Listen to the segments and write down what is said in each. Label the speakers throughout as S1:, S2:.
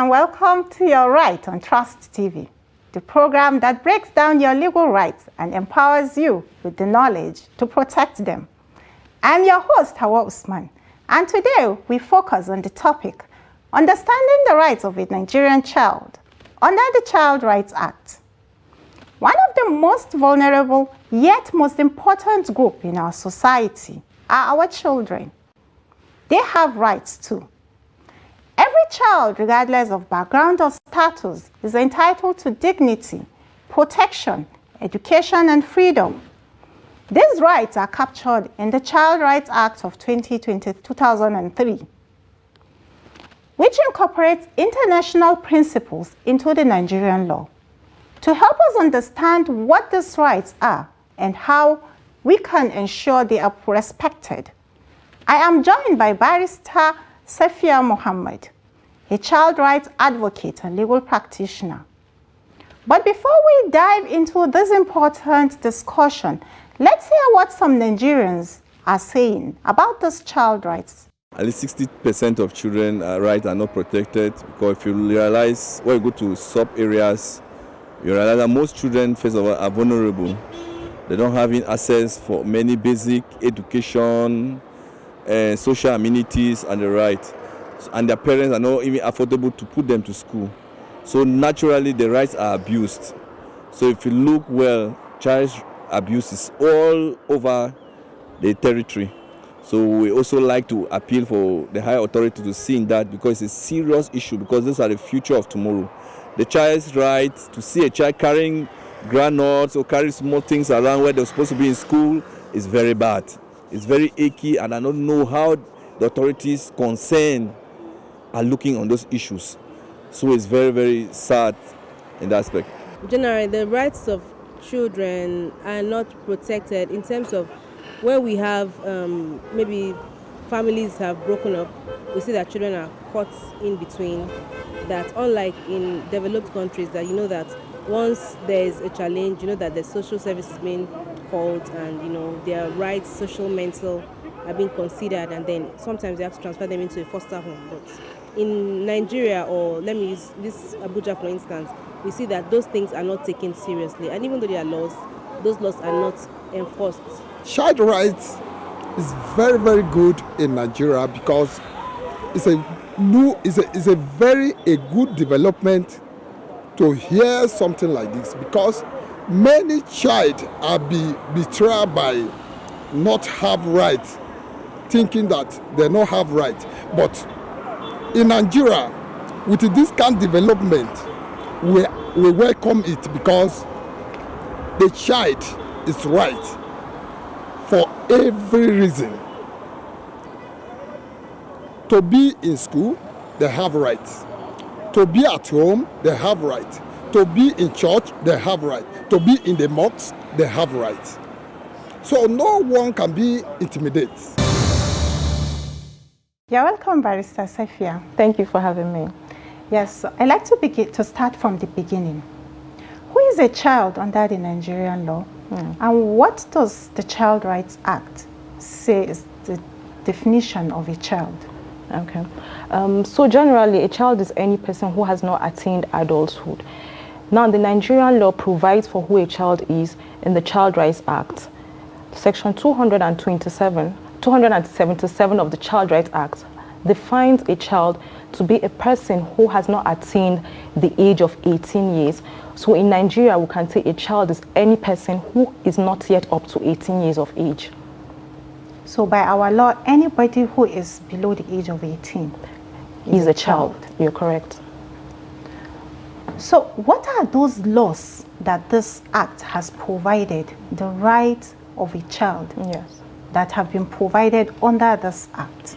S1: and welcome to Your Right on Trust TV, the program that breaks down your legal rights and empowers you with the knowledge to protect them. I'm your host, Hawa Usman, and today we focus on the topic, understanding the rights of a Nigerian child under the Child Rights Act. One of the most vulnerable yet most important group in our society are our children. They have rights too. Every child, regardless of background or status, is entitled to dignity, protection, education, and freedom. These rights are captured in the Child Rights Act of 2003, which incorporates international principles into the Nigerian law. To help us understand what these rights are and how we can ensure they are respected, I am joined by Barrister Safiya Muhammad, a child rights advocate and legal practitioner. But before we dive into this important discussion, let's hear what some Nigerians are saying about this child rights.
S2: At least 60% of children rights are not protected, because if you realize when you go to sub-areas, you realize that most children, first of all, are vulnerable. They don't have access for many basic education, social amenities, and the right. And their parents are not even affordable to put them to school. So naturally, the rights are abused. So if you look well, child abuse is all over the territory. So we also like to appeal for the higher authority to see in that, because it's a serious issue, because these are the future of tomorrow. The child's right to see a child carrying granules or carrying small things around where they're supposed to be in school is very bad. It's very achy, and I don't know how the authorities concerned are looking on those issues. So it's very, very sad in that aspect.
S3: Generally, the rights of children are not protected in terms of where we have maybe families have broken up. We see that children are caught in between. That unlike in developed countries, that you know that once there is a challenge, you know that the social service is being called, and you know their rights, social, mental, are being considered, and then sometimes they have to transfer them into a foster home. But in Nigeria, or let me use this Abuja for instance, we see that those things are not taken seriously, and even though there are laws, those laws are not enforced.
S4: Child rights is very, very good in Nigeria, because it's a very good development to hear something like this, because many child are betrayed by not have rights, thinking that they don't have rights. But in Nigeria, with this kind of development, we welcome it, because the child is right for every reason. To be in school, they have rights. To be at home, they have rights. To be in church, they have rights. To be in the mosque, they have rights. So no one can be intimidated.
S1: You're welcome, Barrister Safiya.
S5: Thank you for having me.
S1: Yes, I'd like to start from the beginning. Who is a child under the Nigerian law? And what does the Child Rights Act say is the definition of a child?
S5: Okay. So generally, a child is any person who has not attained adulthood. Now, the Nigerian law provides for who a child is in the Child Rights Act. Section 277 of the Child Rights Act defines a child to be a person who has not attained the age of 18 years. So in Nigeria, we can say a child is any person who is not yet up to 18 years of age.
S1: So by our law, anybody who is below the age of 18
S5: is a child. You're correct.
S1: So what are those laws that this act has provided, the rights of a child,
S5: yes,
S1: that have been provided under this act?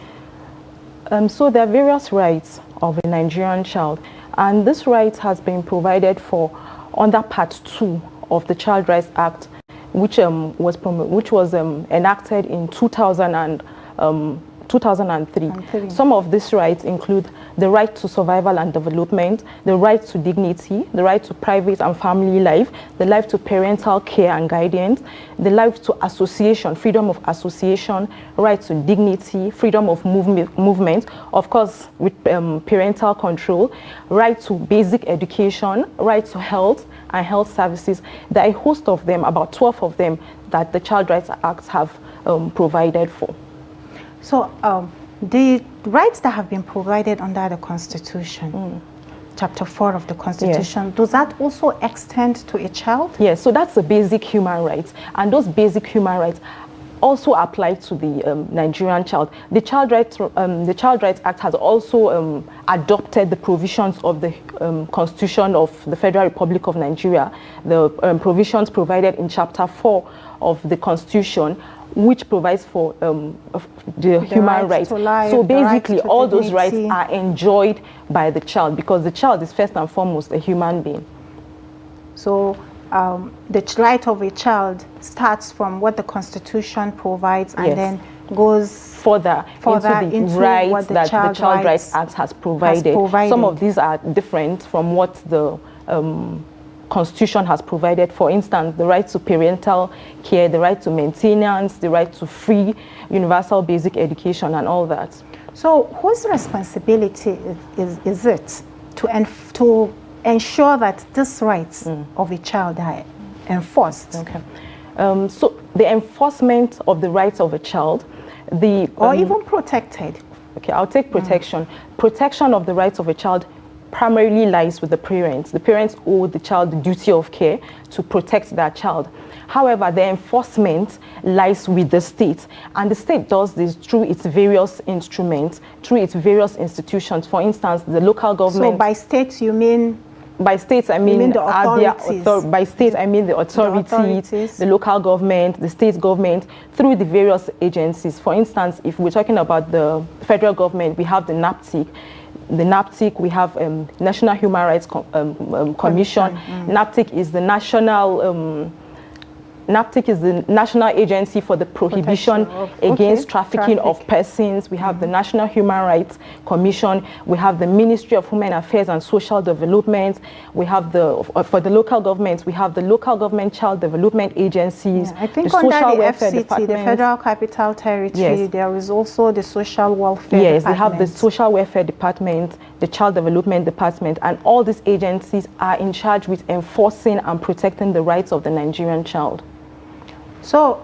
S5: So there are various rights of a Nigerian child, and this right has been provided for under Part 2 of the Child Rights Act, which was enacted in 2000 and 2003. Some of these rights include the right to survival and development, the right to dignity, the right to private and family life, the right to parental care and guidance, the right to association, freedom of association, right to dignity, freedom of movement, of course with parental control, right to basic education, right to health and health services. There are a host of them, about 12 of them, that the Child Rights Act have provided for.
S1: So the rights that have been provided under the Constitution, Chapter 4 of the Constitution, does that also extend to a child?
S5: Yes, so that's the basic human rights. And those basic human rights also apply to the Nigerian child. The Child Rights Act has also adopted the provisions of the Constitution of the Federal Republic of Nigeria, the provisions provided in Chapter 4 of the Constitution, which provides for the human rights.
S1: Life,
S5: so basically, all
S1: dignity.
S5: those rights are enjoyed by the child, because the child is first and foremost a human being.
S1: So the right of a child starts from what the Constitution provides and then goes further into the rights
S5: what the Child Rights Act has provided. Some of these are different from what the Constitution has provided. For instance, the right to parental care, the right to maintenance, the right to free universal basic education and all that.
S1: So whose responsibility is it to ensure that these rights of a child are enforced?
S5: Okay. So the enforcement of the rights of a child,
S1: or even protected.
S5: Okay, I'll take protection. Protection of the rights of a child primarily lies with the parents. The parents owe the child the duty of care to protect that child. However, the enforcement lies with the state, and the state does this through its various instruments, through its various institutions. For instance, the local government.
S1: So by states, you mean?
S5: By states, I mean
S1: the authorities.
S5: By states, I mean the authorities, the local government, the state government, through the various agencies. For instance, if we're talking about the federal government, we have the NAPTIC. The NAPTIC, we have National Human Rights Commission. NAPTIC is the national agency for the prohibition against trafficking of persons. We have the National Human Rights Commission. We have the Ministry of Human Affairs and Social Development. We have for the local governments, we have the local government child development agencies.
S1: I think
S5: the
S1: under
S5: social
S1: the
S5: welfare
S1: FCT,
S5: department.
S1: the Federal Capital Territory, there is also the social welfare
S5: department.
S1: They
S5: have the social welfare department, the child development department, and all these agencies are in charge with enforcing and protecting the rights of the Nigerian child.
S1: So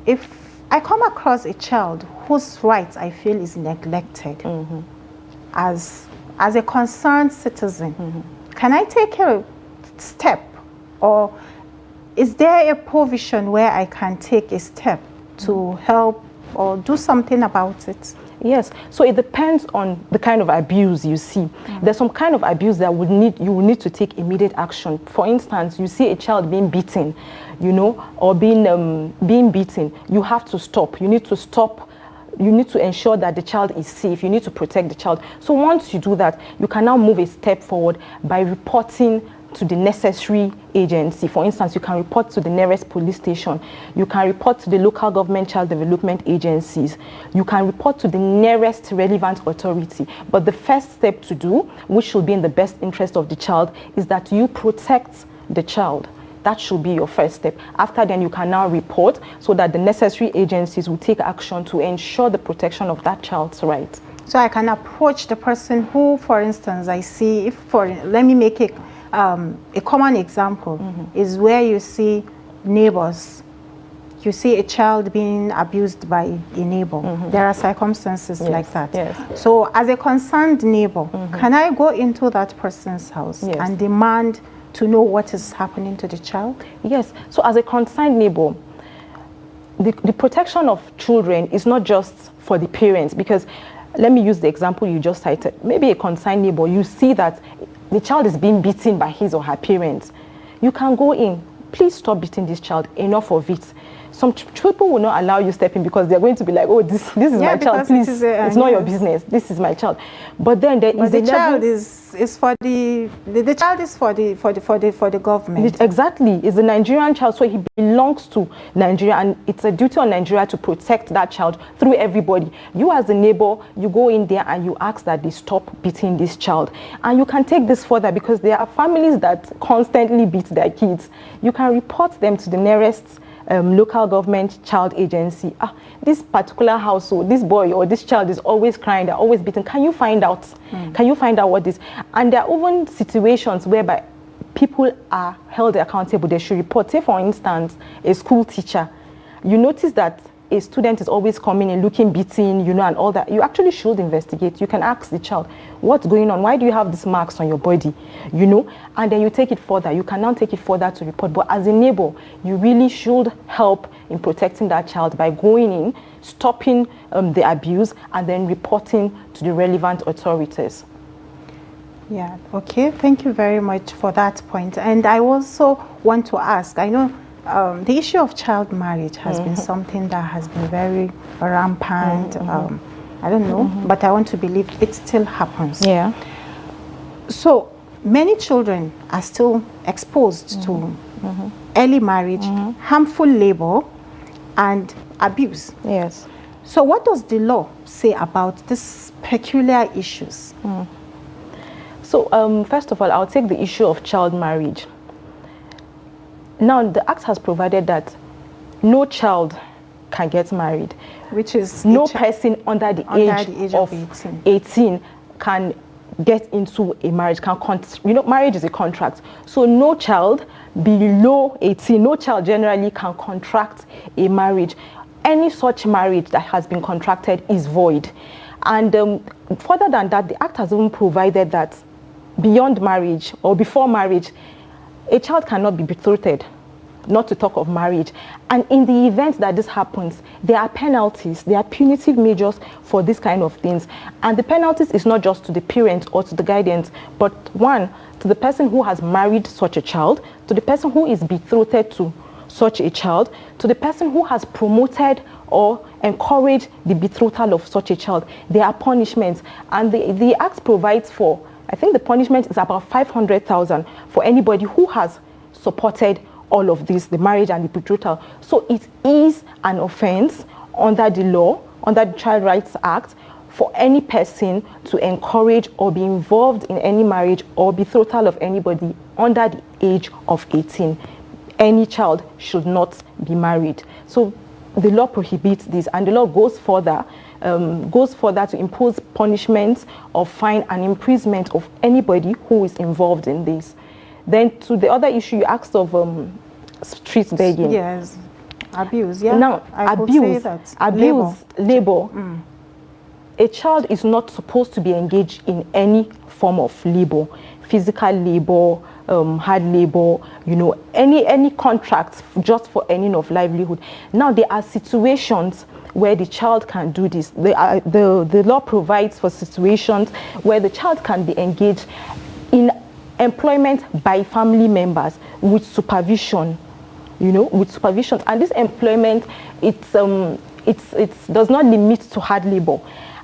S1: if I come across a child whose rights I feel is neglected, as a concerned citizen, can I take a step, or is there a provision where I can take a step to help or do something about it?
S5: Yes, so it depends on the kind of abuse you see. There's some kind of abuse that you will need to take immediate action. For instance, you see a child being beaten, or being beaten. You have to stop. You need to stop. You need to ensure that the child is safe. You need to protect the child. So once you do that, you can now move a step forward by reporting to the necessary agency. For instance, you can report to the nearest police station. You can report to the local government child development agencies. You can report to the nearest relevant authority. But the first step to do, which should be in the best interest of the child, is that you protect the child. That should be your first step. After then, you can now report so that the necessary agencies will take action to ensure the protection of that child's rights.
S1: So I can approach the person who, for instance, I see, let me make it a common example is where you see neighbors. You see a child being abused by a neighbor. There are circumstances like that.
S5: Yes.
S1: So as a concerned neighbor, can I go into that person's house and demand to know what is happening to the child?
S5: Yes. So as a concerned neighbor, the protection of children is not just for the parents, because let me use the example you just cited. Maybe a concerned neighbor, you see that the child is being beaten by his or her parents. You can go in, please stop beating this child, enough of it. some people will not allow you step in because they're going to be like, oh, this is my child, please, it's not your business, this is my child. But then there is
S1: the child is for the child is for the government.
S5: Exactly, it's a Nigerian child, so he belongs to Nigeria, and it's a duty on Nigeria to protect that child through everybody. You as a neighbor, you go in there and you ask that they stop beating this child, and you can take this further because there are families that constantly beat their kids. You can report them to the nearest local government child agency. This particular household, this boy or this child is always crying, they're always beaten. Can you find out? Can you find out what this? And there are even situations whereby people are held accountable. They should report. Say, for instance, a school teacher. You notice that a student is always coming and looking beaten, you know, and all that. You actually should investigate. You can ask the child, what's going on? Why do you have these marks on your body? You know, and then you take it further. You can now take it further to report. But as a neighbor, you really should help in protecting that child by going in, stopping the abuse, and then reporting to the relevant authorities.
S1: Yeah, okay. Thank you very much for that point. And I also want to ask, I know the issue of child marriage has been something that has been very rampant. I don't know, but I want to believe it still happens.
S5: Yeah.
S1: So many children are still exposed to early marriage, harmful labor, and abuse.
S5: Yes.
S1: So what does the law say about these peculiar issues?
S5: So first of all, I'll take the issue of child marriage. Now, the Act has provided that no child can get married,
S1: which is
S5: no person under the age of 18 can get into a marriage. Marriage is a contract. So no child below 18, no child generally can contract a marriage. Any such marriage that has been contracted is void. And further than that, the Act has even provided that beyond marriage or before marriage, a child cannot be betrothed, not to talk of marriage. And in the event that this happens, there are penalties, there are punitive measures for this kind of things. And the penalties is not just to the parent or to the guardians, but one, to the person who has married such a child, to the person who is betrothed to such a child, to the person who has promoted or encouraged the betrothal of such a child. There are punishments. And the Act provides for, I think the punishment is about 500,000 for anybody who has supported all of this, the marriage and the betrothal. So it is an offense under the law, under the Child Rights Act, for any person to encourage or be involved in any marriage or betrothal of anybody under the age of 18. Any child should not be married. So the law prohibits this, and the law goes further to impose punishments of fine and imprisonment of anybody who is involved in this. Then to the other issue you asked of street begging.
S1: Yes, abuse. Yeah.
S5: Now, abuse, labor. A child is not supposed to be engaged in any form of labor, physical labor, hard labor, any contracts just for earning of livelihood. Now, there are situations where the child can do this. The law provides for situations where the child can be engaged in employment by family members with supervision, and this employment, it does not limit to hard labor.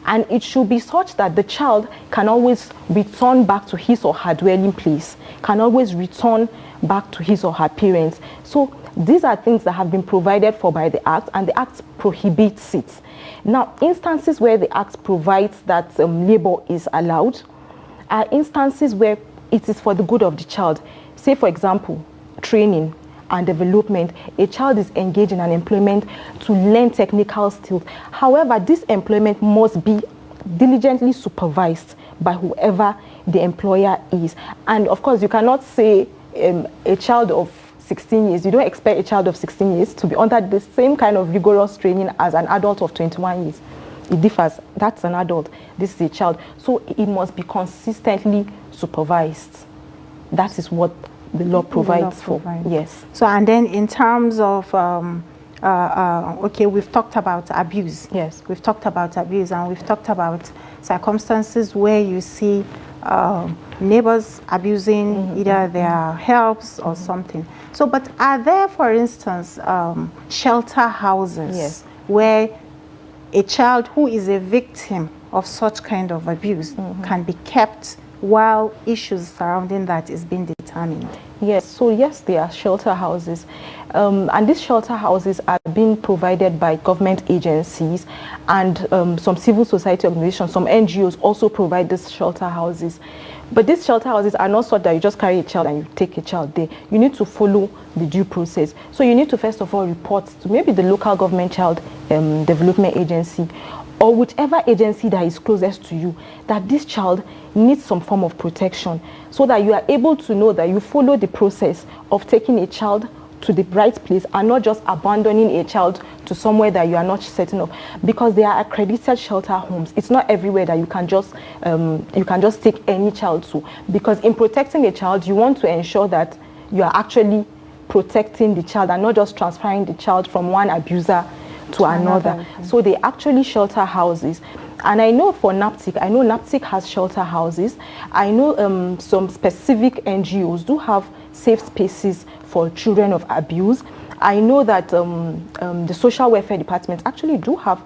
S5: And it should be such that the child can always return back to his or her dwelling place, can always return back to his or her parents. So these are things that have been provided for by the Act, and the Act prohibits it. Now, instances where the Act provides that labor is allowed are instances where it is for the good of the child. Say, for example, training and development. A child is engaged in an employment to learn technical skills. However, this employment must be diligently supervised by whoever the employer is. And of course, you cannot say a child of 16 years, you don't expect a child of 16 years to be under the same kind of rigorous training as an adult of 21 years. It differs. That's an adult. This is a child. So it must be consistently supervised. That is what the law provides for. Yes.
S1: So, and then in terms of, okay, we've talked about abuse.
S5: Yes.
S1: We've talked about abuse, and we've talked about circumstances where you see neighbors abusing either their helps or something. So, but are there, for instance, shelter houses where a child who is a victim of such kind of abuse can be kept while issues surrounding that is being determined?
S5: Yes, so yes, there are shelter houses, and these shelter houses are being provided by government agencies and some civil society organizations. Some NGOs also provide these shelter houses. But these shelter houses are not such that you just carry a child and you take a child there. You need to follow the due process. So you need to first of all report to maybe the local government child development agency, or whichever agency that is closest to you, that this child needs some form of protection, so that you are able to know that you follow the process of taking a child to the right place and not just abandoning a child to somewhere that you are not certain of, because they are accredited shelter homes. It's not everywhere that you can just take any child to, because in protecting a child, you want to ensure that you are actually protecting the child and not just transferring the child from one abuser to another. So they actually shelter houses. And I know for NAPTIC, I know NAPTIC has shelter houses. I know some specific NGOs do have safe spaces for children of abuse. I know that the social welfare departments actually do have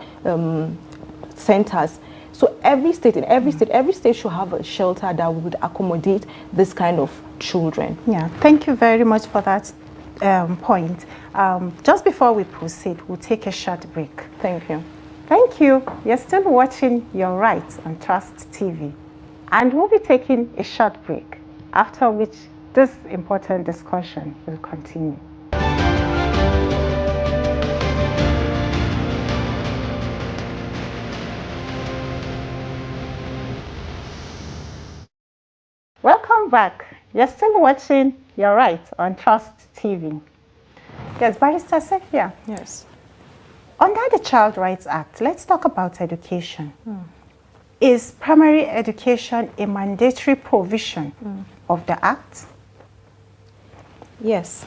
S5: centers. So every state should have a shelter that would accommodate this kind of children.
S1: Yeah, thank you very much for that point. Just before we proceed, we'll take a short break.
S5: Thank you.
S1: Thank you. You're still watching Your Rights on Trust TV. And we'll be taking a short break, after which this important discussion will continue. Welcome back. You're still watching Your Rights on Trust TV. Yes, Barrister Safiya.
S5: Yes.
S1: Under the Child Rights Act, let's talk about education. Is primary education a mandatory provision of the Act?
S5: Yes.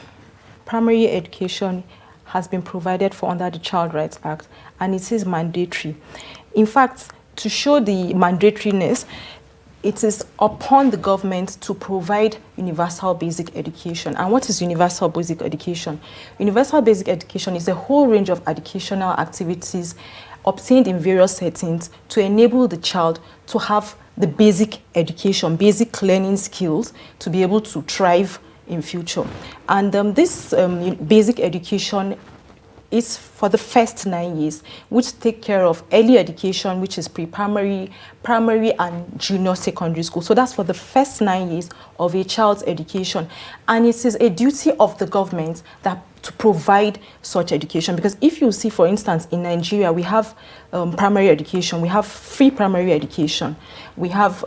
S5: Primary education has been provided for under the Child Rights Act, and it is mandatory. In fact, to show the mandatoriness, it is upon the government to provide universal basic education. And what is universal basic education? Universal basic education is a whole range of educational activities obtained in various settings to enable the child to have the basic education, basic learning skills to be able to thrive in future. And this basic education is for the first 9 years, which take care of early education, which is pre-primary, primary, and junior secondary school. So that's for the first 9 years of a child's education. And it is a duty of the government to provide such education. Because if you see, for instance, in Nigeria, we have primary education, we have free primary education, we have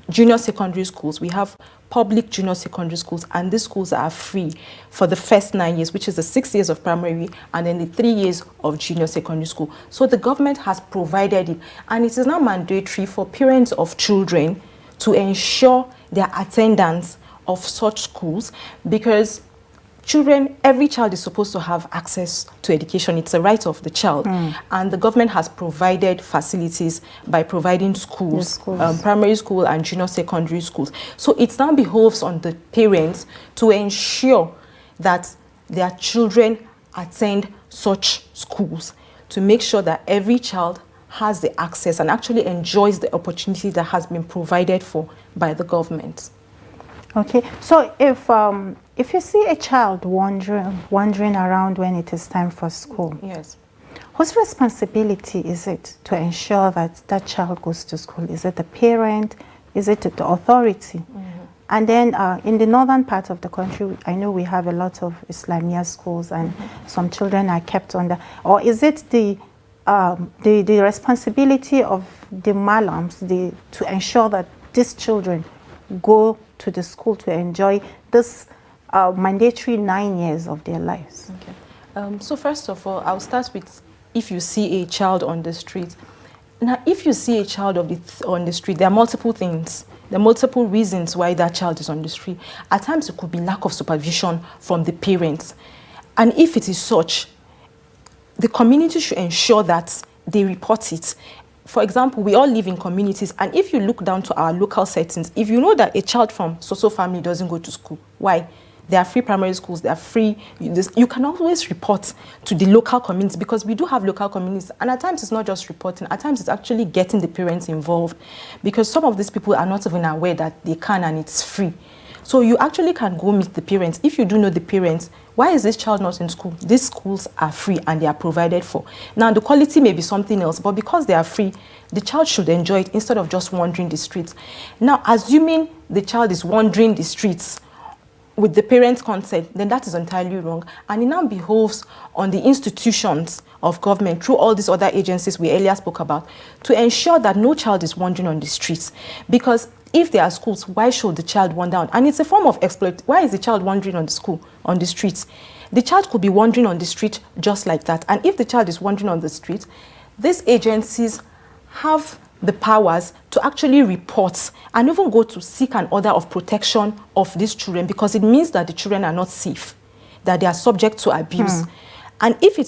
S5: junior secondary schools, we have public junior secondary schools, and these schools are free for the first 9 years, which is the 6 years of primary and then the 3 years of junior secondary school. So the government has provided it, and it is now mandatory for parents of children to ensure their attendance of such schools, because every child is supposed to have access to education. It's a right of the child. And the government has provided facilities by providing schools, primary school and junior secondary schools. So it now behoves on the parents to ensure that their children attend such schools, to make sure that every child has the access and actually enjoys the opportunity that has been provided for by the government.
S1: Okay, so if you see a child wandering around when it is time for school,
S5: yes,
S1: whose responsibility is it to ensure that that child goes to school? Is it the parent? Is it the authority? And then in the northern part of the country, I know we have a lot of Islamia schools, and some children are kept under. Or is it the responsibility of the malams to ensure that these children go to the school to enjoy this mandatory 9 years of their lives?
S5: Okay. So first of all, I'll start with if you see a child on the street. Now, if you see a child on the street, there are multiple things. There are multiple reasons why that child is on the street. At times, it could be lack of supervision from the parents. And if it is such, the community should ensure that they report it. for example, we all live in communities, and if you look down to our local settings, if you know that a child from so-so family doesn't go to school, why? There are free primary schools, there are free, you can always report to the local community, because we do have local communities, and at times it's not just reporting, at times it's actually getting the parents involved, because some of these people are not even aware that they can and it's free. So you actually can go meet the parents. If you do know the parents, why is this child not in school? These schools are free and they are provided for. Now, the quality may be something else, but because they are free, the child should enjoy it instead of just wandering the streets. Now, assuming the child is wandering the streets with the parents' consent, then that is entirely wrong. And it now behoves on the institutions of government, through all these other agencies we earlier spoke about, to ensure that no child is wandering on the streets. Because if there are schools, why should the child wander on? And it's a form of exploit. Why is the child wandering on the streets? The child could be wandering on the street just like that. And if the child is wandering on the street, these agencies have the powers to actually report and even go to seek an order of protection of these children, because it means that the children are not safe, that they are subject to abuse. And if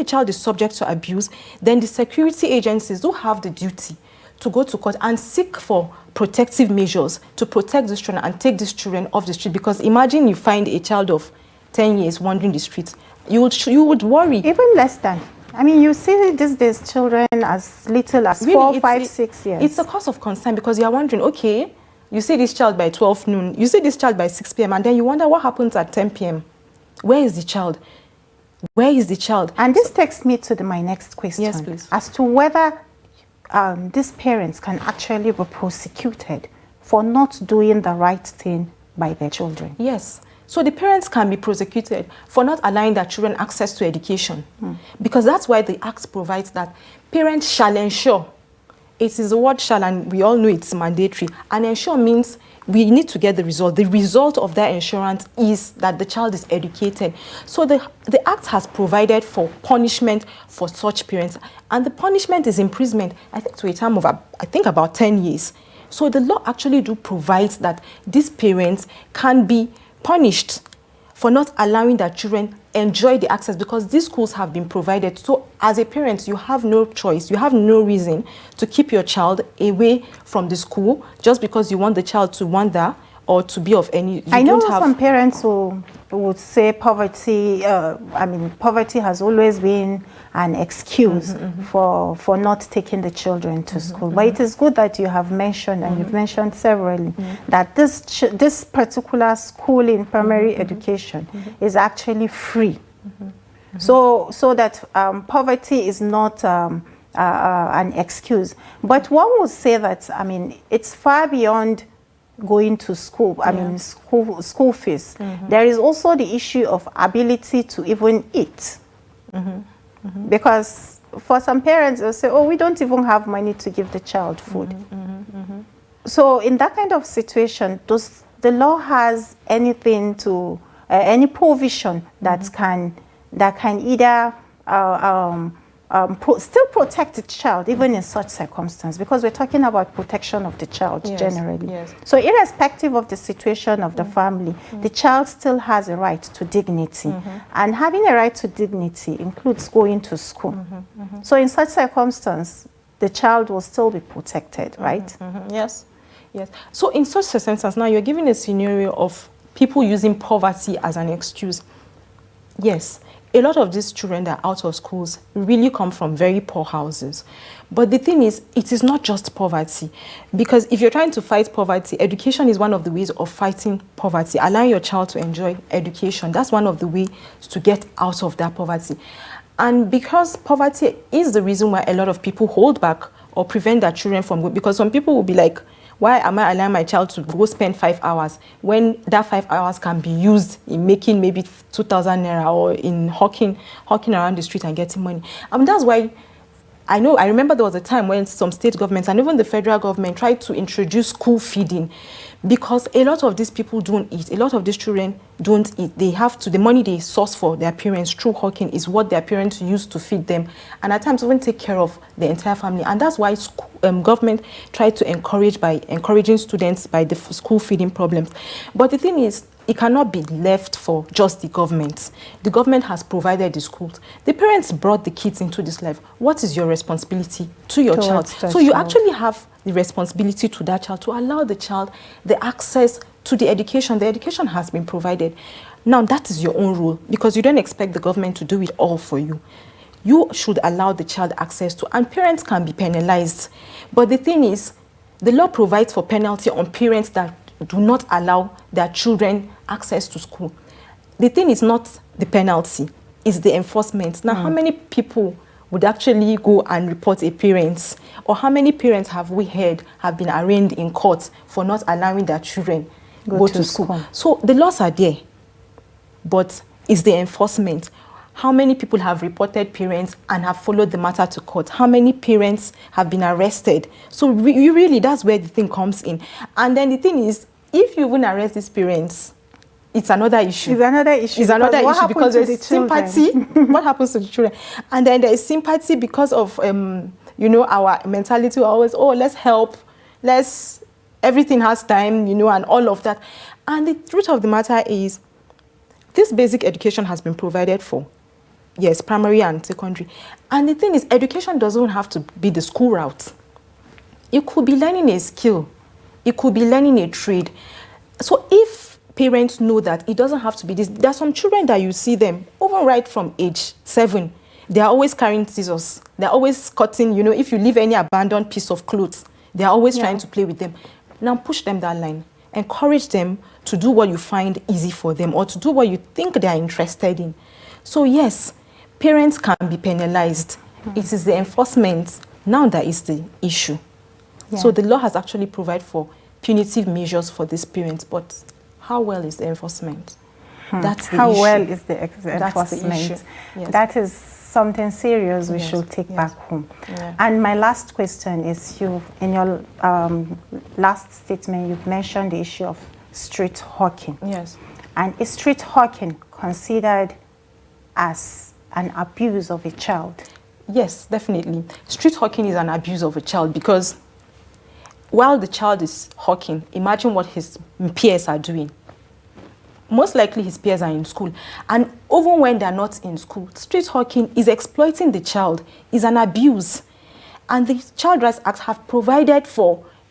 S5: a child is subject to abuse, then the security agencies do have the duty to go to court and seek for protective measures to protect these children and take these children off the street. Because imagine you find a child of 10 years wandering the streets, you would worry.
S1: Even less than. I mean, you see these days children as little as really, 4, 5, 6 years.
S5: It's a cause of concern, because you're wondering, okay, you see this child by 12 noon, you see this child by 6 p.m., and then you wonder what happens at 10 p.m. Where is the child? Where is the child?
S1: And this takes me to my next question.
S5: Yes, please.
S1: As to whether these parents can actually be prosecuted for not doing the right thing by their children.
S5: Yes. So the parents can be prosecuted for not allowing their children access to education. Because that's why the Act provides that parents shall ensure. It is the word shall, and we all know it's mandatory. And ensure means we need to get the result. The result of that insurance is that the child is educated. So the Act has provided for punishment for such parents. And the punishment is imprisonment, I think, to a term of, about 10 years. So the law actually do provide that these parents can be punished for not allowing their children enjoy the access, because these schools have been provided. So as a parent, you have no choice, you have no reason to keep your child away from the school just because you want the child to wander or to be of any...
S1: I know some parents who would say poverty, poverty has always been an excuse for not taking the children to school. But it is good that you have mentioned, and you've mentioned severally, that this particular school in primary education is actually free. So that poverty is not an excuse. But one would say that, it's far beyond going to school, school fees. There is also the issue of ability to even eat. Because for some parents, they'll say, oh, we don't even have money to give the child food. So in that kind of situation, does the law has anything to, any provision that can either still protect the child even in such circumstance, because we're talking about protection of the child generally. So irrespective of the situation of the family, the child still has a right to dignity, and having a right to dignity includes going to school. So in such circumstance, the child will still be protected, right?
S5: Yes. So in such circumstance, now you're giving a scenario of people using poverty as an excuse. Yes. A lot of these children that are out of schools really come from very poor houses. But the thing is, it is not just poverty. Because if you're trying to fight poverty, education is one of the ways of fighting poverty. Allowing your child to enjoy education, that's one of the ways to get out of that poverty. And because poverty is the reason why a lot of people hold back or prevent their children from going, because some people will be like, why am I allowing my child to go spend 5 hours when that 5 hours can be used in making maybe 2,000 naira or in hawking around the street and getting money? That's why I remember there was a time when some state governments and even the federal government tried to introduce school feeding, because a lot of these people don't eat. A lot of these children don't eat. They have to, the money they source for their parents through hawking is what their parents use to feed them, and at times even take care of the entire family. And that's why government tried to encourage by encouraging students by the school feeding problems. But the thing is, it cannot be left for just the government. The government has provided the schools. The parents brought the kids into this life. What is your responsibility to your child? So you actually have the responsibility to that child to allow the child the access to the education. The education has been provided. Now that is your own rule, because you don't expect the government to do it all for you. You should allow the child access to, and parents can be penalized. But the thing is, the law provides for penalty on parents that do not allow their children access to school. The thing is not the penalty, it's the enforcement. Now, how many people would actually go and report a parent? Or how many parents have we heard have been arraigned in court for not allowing their children go to school? So the laws are there, but it's the enforcement. How many people have reported parents and have followed the matter to court? How many parents have been arrested? So really, that's where the thing comes in. And then the thing is, if you even arrest these parents, it's another issue.
S1: It's another issue.
S5: It's another issue because there's sympathy. What happens to the children? And then there is sympathy because of, our mentality always, let's help. Everything has time, and all of that. And the truth of the matter is, this basic education has been provided for. Yes, primary and secondary. And the thing is, education doesn't have to be the school route. It could be learning a skill. It could be learning a trade. So if parents know that it doesn't have to be this, there are some children that you see them, even right from age 7, they are always carrying scissors. They're always cutting, if you leave any abandoned piece of clothes, they're always trying to play with them. Now push them that line. Encourage them to do what you find easy for them or to do what you think they are interested in. So yes, parents can be penalized. It is the enforcement now that is the issue. Yeah. So the law has actually provided for punitive measures for these parents, but how well is the enforcement? That's the issue.
S1: How well is the enforcement?
S5: That's the issue. Yes.
S1: That is something serious we should take back home. Yeah. And my last question is, in your last statement, you've mentioned the issue of street hawking.
S5: Yes.
S1: And is street hawking considered as an abuse of a child?
S5: Yes, definitely. Street hawking is an abuse of a child because while the child is hawking, imagine what his peers are doing. Most likely his peers are in school. And even when they're not in school, street hawking is exploiting the child, is an abuse. And the Child Rights Act have provided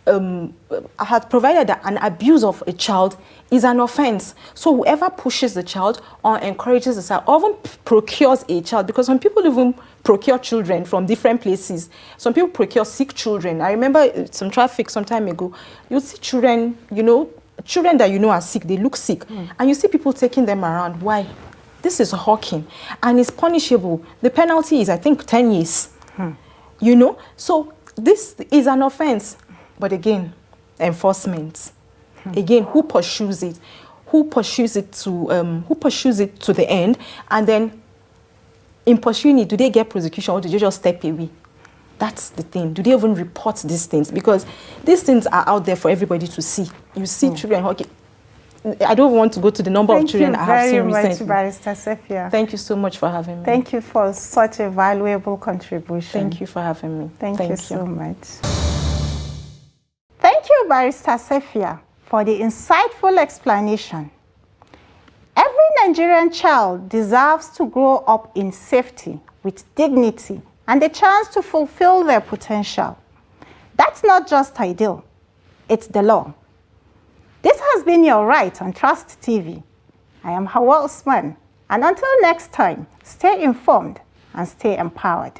S5: that an abuse of a child is an offense. So whoever pushes the child or encourages the child or even procures a child, because some people even procure children from different places. Some people procure sick children. I remember some traffic some time ago. You see children, children that are sick, they look sick. And you see people taking them around. Why? This is hawking. And it's punishable. The penalty is, I think, 10 years. So this is an offense. But again, enforcement. Again, who pursues it? Who pursues it to the end? And then, in pursuing it, do they get prosecution or do they just step away? That's the thing. Do they even report these things? Because these things are out there for everybody to see. You see children hawking. I don't want to go to the number of children I have seen recently.
S1: Thank you very much, Barrister Safiya.
S5: Thank you so much for having me.
S1: Thank you for such a valuable contribution.
S5: Thank you for having me.
S1: Thank you so much. Thank you, Barrister Safiya, for the insightful explanation. Every Nigerian child deserves to grow up in safety, with dignity, and the chance to fulfill their potential. That's not just ideal, it's the law. This has been Your Right on Trust TV. I am Hawa Usman, and until next time, stay informed and stay empowered.